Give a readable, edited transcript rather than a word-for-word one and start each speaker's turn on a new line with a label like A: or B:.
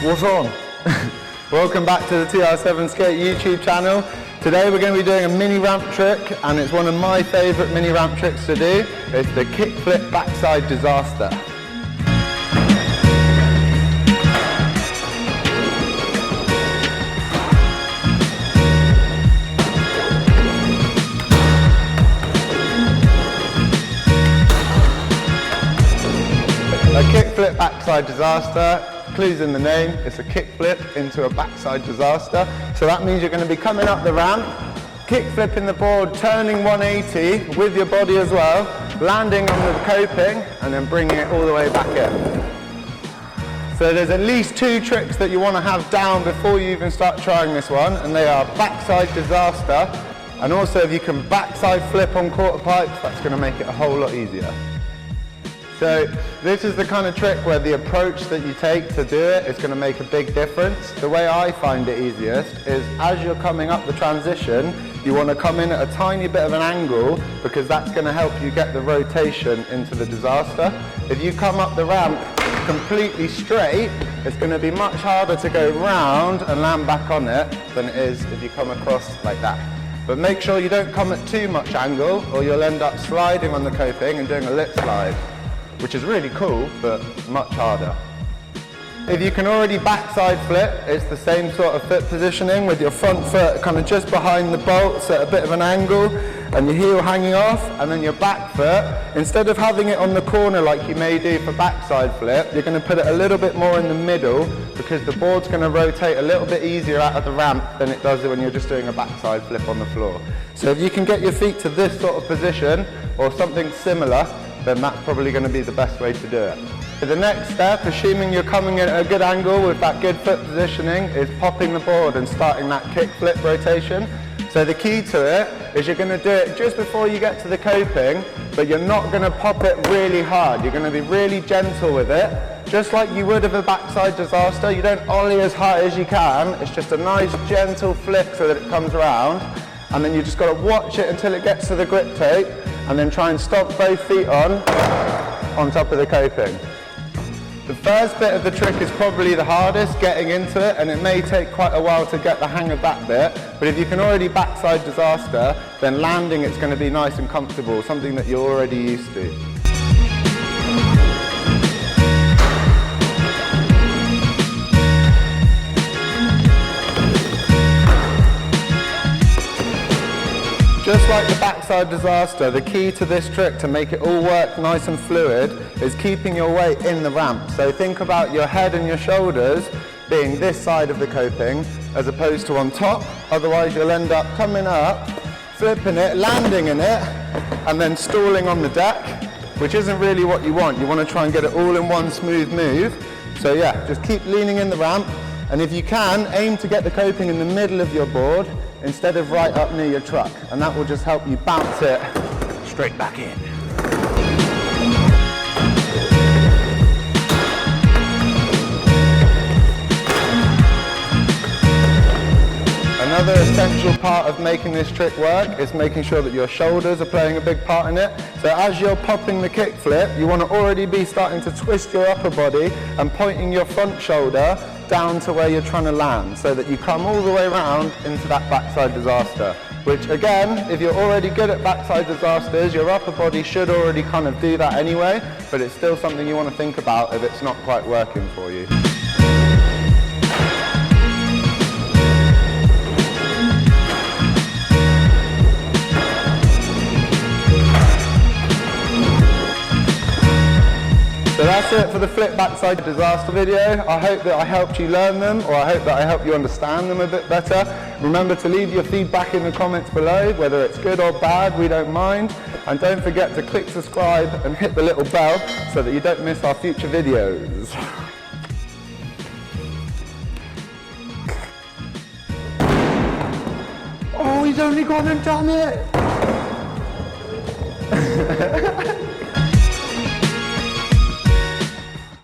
A: What's on? Welcome back to the TR7 Skate YouTube channel. Today we're going to be doing a mini ramp trick, and it's one of my favourite mini ramp tricks to do. It's the kickflip backside disaster. A kickflip backside disaster, clues in the name, it's a kickflip into a backside disaster. So that means you're going to be coming up the ramp, kickflipping the board, turning 180 with your body as well, landing on the coping and then bringing it all the way back in. So there's at least 2 tricks that you want to have down before you even start trying this one, and they are backside disaster, and also if you can backside flip on quarter pipes, that's going to make it a whole lot easier. So this is the kind of trick where the approach that you take to do it is going to make a big difference. The way I find it easiest is as you're coming up the transition, you want to come in at a tiny bit of an angle because that's going to help you get the rotation into the disaster. If you come up the ramp completely straight, it's going to be much harder to go round and land back on it than it is if you come across like that. But make sure you don't come at too much angle or you'll end up sliding on the coping and doing a lip slide, which is really cool, but much harder. If you can already backside flip, it's the same sort of foot positioning with your front foot kind of just behind the bolts at a bit of an angle and your heel hanging off, and then your back foot, instead of having it on the corner like you may do for backside flip, you're going to put it a little bit more in the middle because the board's going to rotate a little bit easier out of the ramp than it does when you're just doing a backside flip on the floor. So if you can get your feet to this sort of position or something similar, then that's probably going to be the best way to do it. The next step, assuming you're coming in at a good angle with that good foot positioning, is popping the board and starting that kickflip rotation. So the key to it is you're going to do it just before you get to the coping, but you're not going to pop it really hard. You're going to be really gentle with it, just like you would of a backside disaster. You don't ollie as high as you can, it's just a nice gentle flick so that it comes around, and then you just got to watch it until it gets to the grip tape, and then try and stop both feet on top of the coping. The first bit of the trick is probably the hardest, getting into it, and it may take quite a while to get the hang of that bit, but if you can already backside disaster, then landing it's going to be nice and comfortable, something that you're already used to. Just like the backside disaster, the key to this trick to make it all work nice and fluid is keeping your weight in the ramp. So think about your head and your shoulders being this side of the coping as opposed to on top. Otherwise you'll end up coming up, flipping it, landing in it, and then stalling on the deck, which isn't really what you want. You want to try and get it all in one smooth move. So yeah, just keep leaning in the ramp, and if you can, aim to get the coping in the middle of your board instead of right up near your truck, and that will just help you bounce it straight back in. Another essential part of making this trick work is making sure that your shoulders are playing a big part in it. So as you're popping the kickflip, you want to already be starting to twist your upper body and pointing your front shoulder down to where you're trying to land, so that you come all the way around into that backside disaster. Which again, if you're already good at backside disasters, your upper body should already kind of do that anyway, but it's still something you want to think about if it's not quite working for you. So that's it for the flip backside disaster video. I hope that I helped you learn them, or I hope that I helped you understand them a bit better. Remember to leave your feedback in the comments below, whether it's good or bad, we don't mind. And don't forget to click subscribe and hit the little bell so that you don't miss our future videos. Oh, he's only gone and done it!